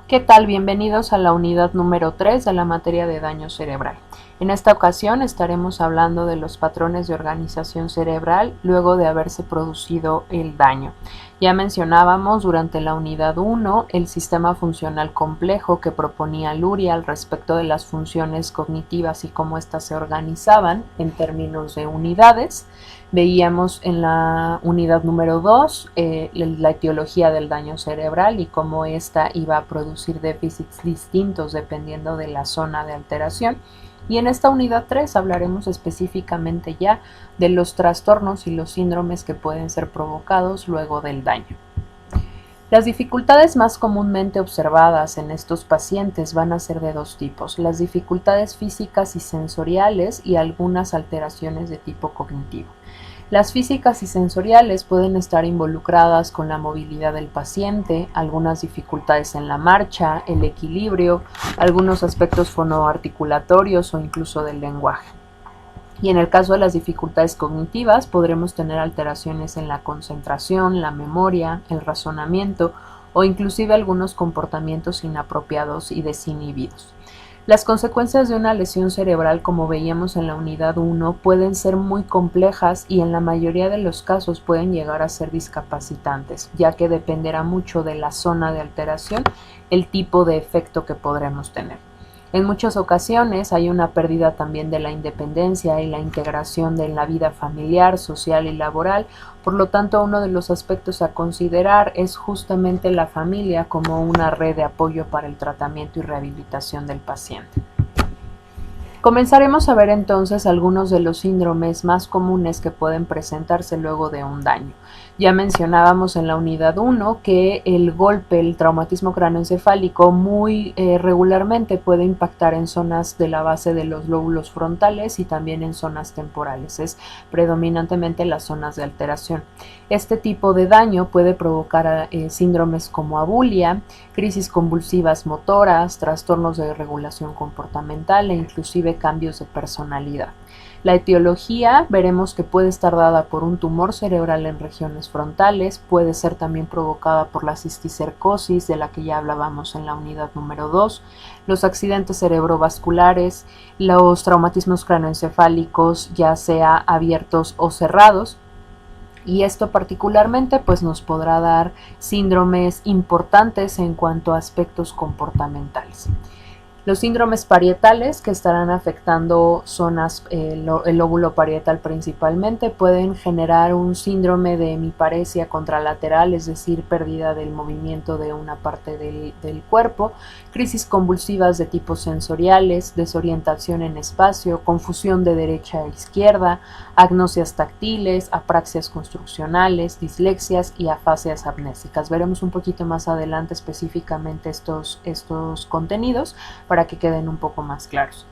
¿Qué tal? Bienvenidos a la unidad número 3 de la materia de daño cerebral. En esta ocasión estaremos hablando de los patrones de organización cerebral luego de haberse producido el daño. Ya mencionábamos durante la unidad 1 el sistema funcional complejo que proponía Luria al respecto de las funciones cognitivas y cómo éstas se organizaban en términos de unidades. Veíamos en la unidad número 2 la etiología del daño cerebral y cómo ésta iba a producir déficits distintos dependiendo de la zona de alteración. Y en esta unidad 3 hablaremos específicamente ya de los trastornos y los síndromes que pueden ser provocados luego del daño. Las dificultades más comúnmente observadas en estos pacientes van a ser de dos tipos: las dificultades físicas y sensoriales y algunas alteraciones de tipo cognitivo. Las físicas y sensoriales pueden estar involucradas con la movilidad del paciente, algunas dificultades en la marcha, el equilibrio, algunos aspectos fonoarticulatorios o incluso del lenguaje. Y en el caso de las dificultades cognitivas, podremos tener alteraciones en la concentración, la memoria, el razonamiento o inclusive algunos comportamientos inapropiados y desinhibidos. Las consecuencias de una lesión cerebral, como veíamos en la unidad 1, pueden ser muy complejas y en la mayoría de los casos pueden llegar a ser discapacitantes, ya que dependerá mucho de la zona de alteración el tipo de efecto que podremos tener. En muchas ocasiones hay una pérdida también de la independencia y la integración de la vida familiar, social y laboral. Por lo tanto, uno de los aspectos a considerar es justamente la familia como una red de apoyo para el tratamiento y rehabilitación del paciente. Comenzaremos a ver entonces algunos de los síndromes más comunes que pueden presentarse luego de un daño. Ya mencionábamos en la unidad 1 que el golpe, el traumatismo cráneoencefálico muy regularmente puede impactar en zonas de la base de los lóbulos frontales y también en zonas temporales. Es predominantemente las zonas de alteración. Este tipo de daño puede provocar síndromes como abulia, crisis convulsivas motoras, trastornos de regulación comportamental e inclusive cambios de personalidad. La etiología veremos que puede estar dada por un tumor cerebral en regiones frontales, puede ser también provocada por la cisticercosis, de la que ya hablábamos en la unidad número 2, los accidentes cerebrovasculares, los traumatismos cráneoencefálicos, ya sea abiertos o cerrados. Y esto particularmente pues nos podrá dar síndromes importantes en cuanto a aspectos comportamentales. Los síndromes parietales, que estarán afectando zonas, el lóbulo parietal principalmente, pueden generar un síndrome de hemiparesia contralateral, es decir, pérdida del movimiento de una parte del cuerpo, crisis convulsivas de tipo sensoriales, desorientación en espacio, confusión de derecha a izquierda, agnosias táctiles, apraxias construccionales, dislexias y afasias amnésicas. Veremos un poquito más adelante específicamente estos contenidos para que queden un poco más claros.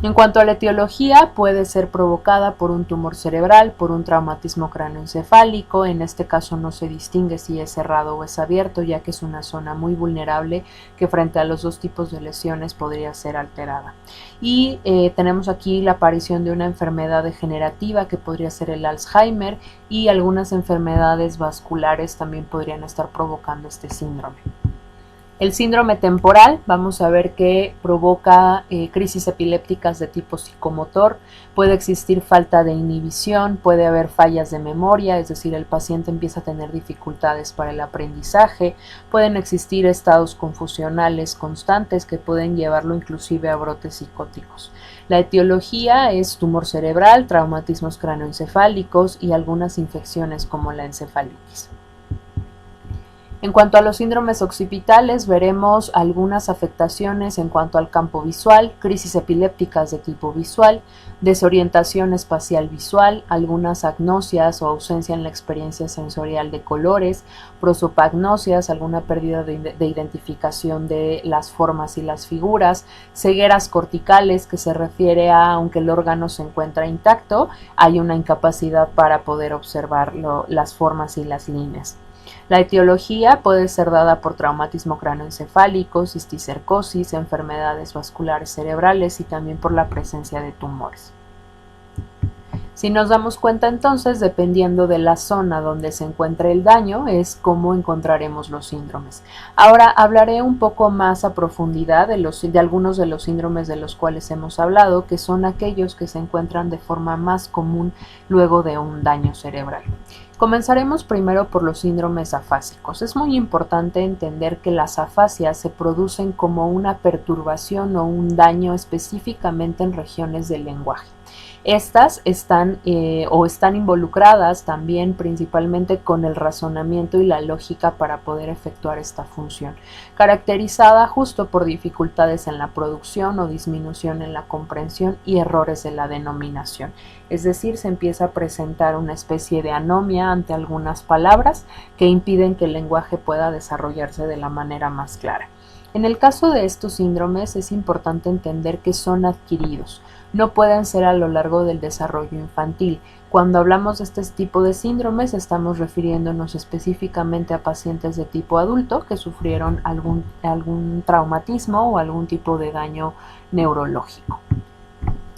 En cuanto a la etiología, puede ser provocada por un tumor cerebral, por un traumatismo cráneoencefálico. En este caso no se distingue si es cerrado o es abierto, ya que es una zona muy vulnerable que frente a los dos tipos de lesiones podría ser alterada. Y tenemos aquí la aparición de una enfermedad degenerativa que podría ser el Alzheimer, y algunas enfermedades vasculares también podrían estar provocando este síndrome. El síndrome temporal, vamos a ver que provoca crisis epilépticas de tipo psicomotor, puede existir falta de inhibición, puede haber fallas de memoria, es decir, el paciente empieza a tener dificultades para el aprendizaje, pueden existir estados confusionales constantes que pueden llevarlo inclusive a brotes psicóticos. La etiología es tumor cerebral, traumatismos cráneoencefálicos y algunas infecciones como la encefalitis. En cuanto a los síndromes occipitales, veremos algunas afectaciones en cuanto al campo visual, crisis epilépticas de tipo visual, desorientación espacial visual, algunas agnosias o ausencia en la experiencia sensorial de colores, prosopagnosias, alguna pérdida de identificación de las formas y las figuras, cegueras corticales, que se refiere a, aunque el órgano se encuentra intacto, hay una incapacidad para poder observar las formas y las líneas. La etiología puede ser dada por traumatismo cráneoencefálico, cisticercosis, enfermedades vasculares cerebrales y también por la presencia de tumores. Si nos damos cuenta entonces, dependiendo de la zona donde se encuentre el daño, es cómo encontraremos los síndromes. Ahora hablaré un poco más a profundidad de algunos de los síndromes de los cuales hemos hablado, que son aquellos que se encuentran de forma más común luego de un daño cerebral. Comenzaremos primero por los síndromes afásicos. Es muy importante entender que las afasias se producen como una perturbación o un daño específicamente en regiones del lenguaje. Estas están involucradas también principalmente con el razonamiento y la lógica para poder efectuar esta función, caracterizada justo por dificultades en la producción o disminución en la comprensión y errores de la denominación. Es decir, se empieza a presentar una especie de anomia ante algunas palabras que impiden que el lenguaje pueda desarrollarse de la manera más clara. En el caso de estos síndromes es importante entender que son adquiridos. No pueden ser a lo largo del desarrollo infantil. Cuando hablamos de este tipo de síndromes, estamos refiriéndonos específicamente a pacientes de tipo adulto que sufrieron algún traumatismo o algún tipo de daño neurológico.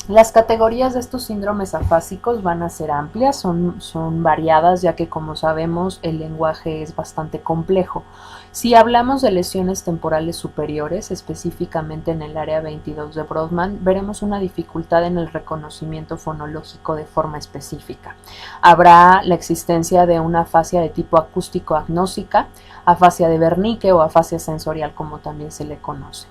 Las categorías de estos síndromes afásicos van a ser amplias, son variadas, ya que, como sabemos, el lenguaje es bastante complejo. Si hablamos de lesiones temporales superiores, específicamente en el área 22 de Brodmann, veremos una dificultad en el reconocimiento fonológico de forma específica. Habrá la existencia de una afasia de tipo acústico-agnósica, afasia de Wernicke o afasia sensorial, como también se le conoce.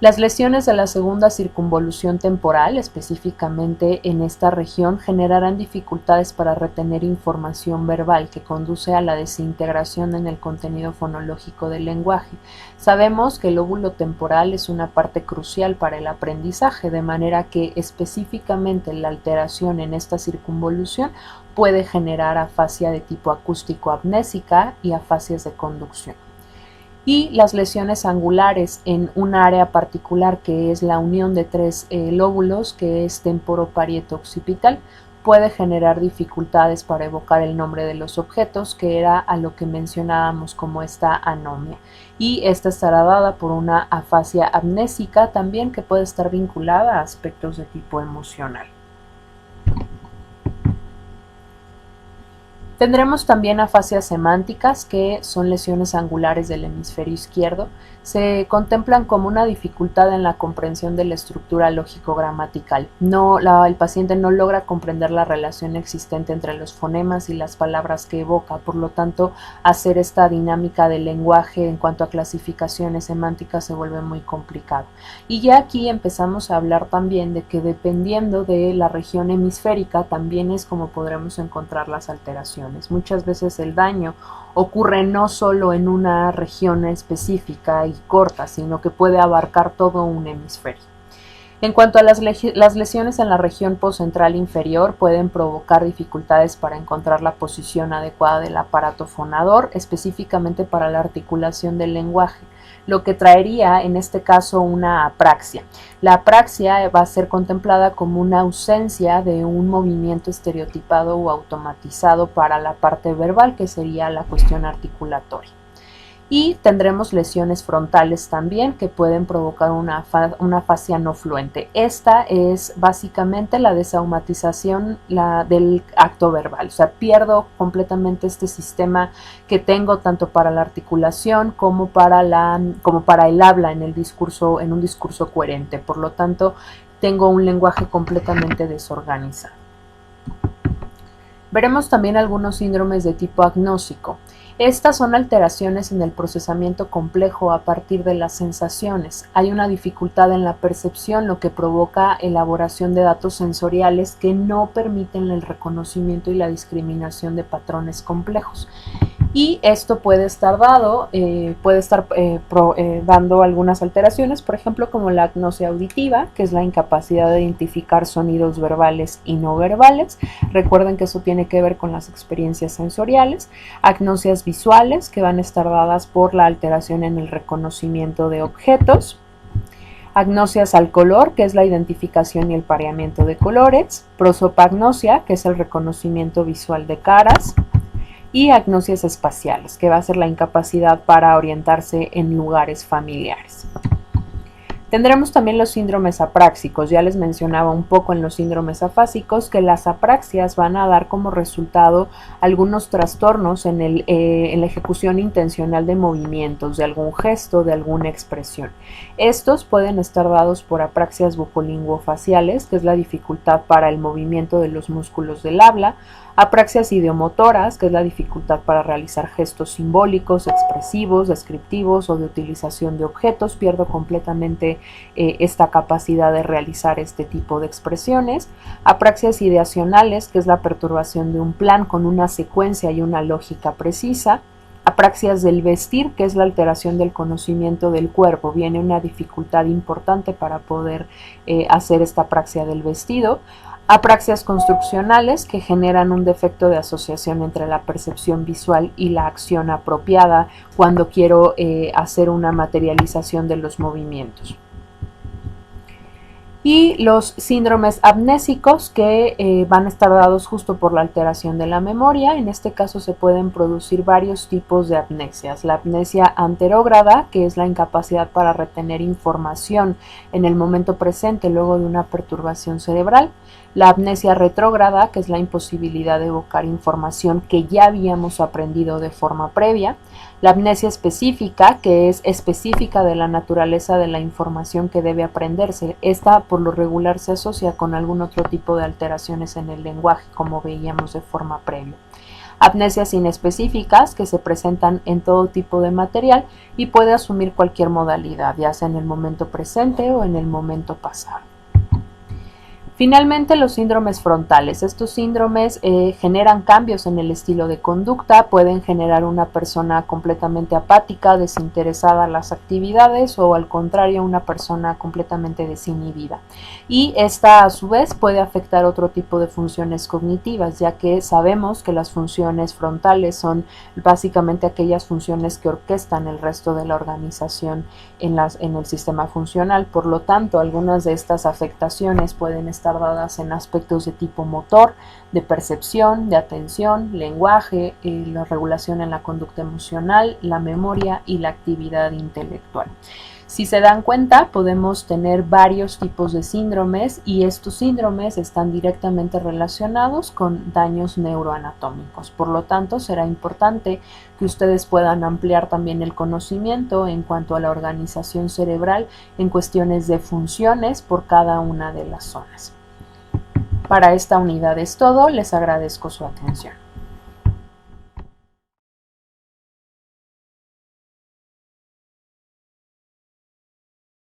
Las lesiones de la segunda circunvolución temporal, específicamente en esta región, generarán dificultades para retener información verbal que conduce a la desintegración en el contenido fonológico del lenguaje. Sabemos que el lóbulo temporal es una parte crucial para el aprendizaje, de manera que específicamente la alteración en esta circunvolución puede generar afasia de tipo acústico-amnésica y afasias de conducción. Y las lesiones angulares en un área particular que es la unión de tres lóbulos, que es temporoparieto-occipital, puede generar dificultades para evocar el nombre de los objetos, que era a lo que mencionábamos como esta anomia. Y esta estará dada por una afasia amnésica también, que puede estar vinculada a aspectos de tipo emocional. Tendremos también afasias semánticas, que son lesiones angulares del hemisferio izquierdo. Se contemplan como una dificultad en la comprensión de la estructura lógico-gramatical. El paciente no logra comprender la relación existente entre los fonemas y las palabras que evoca, por lo tanto, hacer esta dinámica del lenguaje en cuanto a clasificaciones semánticas se vuelve muy complicado. Y ya aquí empezamos a hablar también de que dependiendo de la región hemisférica también es como podremos encontrar las alteraciones. Muchas veces el daño ocurre no solo en una región específica y corta, sino que puede abarcar todo un hemisferio. En cuanto a las lesiones en la región postcentral inferior, pueden provocar dificultades para encontrar la posición adecuada del aparato fonador, específicamente para la articulación del lenguaje, lo que traería en este caso una apraxia. La apraxia va a ser contemplada como una ausencia de un movimiento estereotipado o automatizado para la parte verbal, que sería la cuestión articulatoria. Y tendremos lesiones frontales también, que pueden provocar una afasia no fluente. Esta es básicamente la desaumatización del acto verbal, o sea, pierdo completamente este sistema que tengo tanto para la articulación como para el habla en un discurso coherente. Por lo tanto, tengo un lenguaje completamente desorganizado. Veremos también algunos síndromes de tipo agnósico. Estas son alteraciones en el procesamiento complejo a partir de las sensaciones. Hay una dificultad en la percepción, lo que provoca elaboración de datos sensoriales que no permiten el reconocimiento y la discriminación de patrones complejos. Y esto puede estar dando algunas alteraciones, por ejemplo, como la agnosia auditiva, que es la incapacidad de identificar sonidos verbales y no verbales. Recuerden que eso tiene que ver con las experiencias sensoriales. Agnosias visuales, que van a estar dadas por la alteración en el reconocimiento de objetos. Agnosias al color, que es la identificación y el pareamiento de colores. Prosopagnosia, que es el reconocimiento visual de caras. Y agnosias espaciales, que va a ser la incapacidad para orientarse en lugares familiares. Tendremos también los síndromes apráxicos. Ya les mencionaba un poco en los síndromes afásicos que las apraxias van a dar como resultado algunos trastornos en la ejecución intencional de movimientos, de algún gesto, de alguna expresión. Estos pueden estar dados por apraxias bucolinguofaciales, que es la dificultad para el movimiento de los músculos del habla, apraxias ideomotoras, que es la dificultad para realizar gestos simbólicos, expresivos, descriptivos o de utilización de objetos. Pierdo completamente esta capacidad de realizar este tipo de expresiones. Apraxias ideacionales, que es la perturbación de un plan con una secuencia y una lógica precisa. Apraxias del vestir, que es la alteración del conocimiento del cuerpo. Viene una dificultad importante para poder hacer esta apraxia del vestido. Apraxias construccionales, que generan un defecto de asociación entre la percepción visual y la acción apropiada cuando quiero hacer una materialización de los movimientos. Y los síndromes amnésicos, que van a estar dados justo por la alteración de la memoria. En este caso se pueden producir varios tipos de amnesias. La amnesia anterógrada, que es la incapacidad para retener información en el momento presente luego de una perturbación cerebral. La amnesia retrógrada, que es la imposibilidad de evocar información que ya habíamos aprendido de forma previa. La amnesia específica, que es específica de la naturaleza de la información que debe aprenderse. Esta por lo regular se asocia con algún otro tipo de alteraciones en el lenguaje, como veíamos de forma previa. Amnesias inespecíficas, que se presentan en todo tipo de material y puede asumir cualquier modalidad, ya sea en el momento presente o en el momento pasado. Finalmente, los síndromes frontales. Estos síndromes generan cambios en el estilo de conducta, pueden generar una persona completamente apática, desinteresada a las actividades, o al contrario, una persona completamente desinhibida. Y esta a su vez puede afectar otro tipo de funciones cognitivas, ya que sabemos que las funciones frontales son básicamente aquellas funciones que orquestan el resto de la organización en el sistema funcional. Por lo tanto, algunas de estas afectaciones pueden estar dadas en aspectos de tipo motor, de percepción, de atención, lenguaje, la regulación en la conducta emocional, la memoria y la actividad intelectual. Si se dan cuenta, podemos tener varios tipos de síndromes y estos síndromes están directamente relacionados con daños neuroanatómicos. Por lo tanto, será importante que ustedes puedan ampliar también el conocimiento en cuanto a la organización cerebral en cuestiones de funciones por cada una de las zonas. Para esta unidad es todo, les agradezco su atención.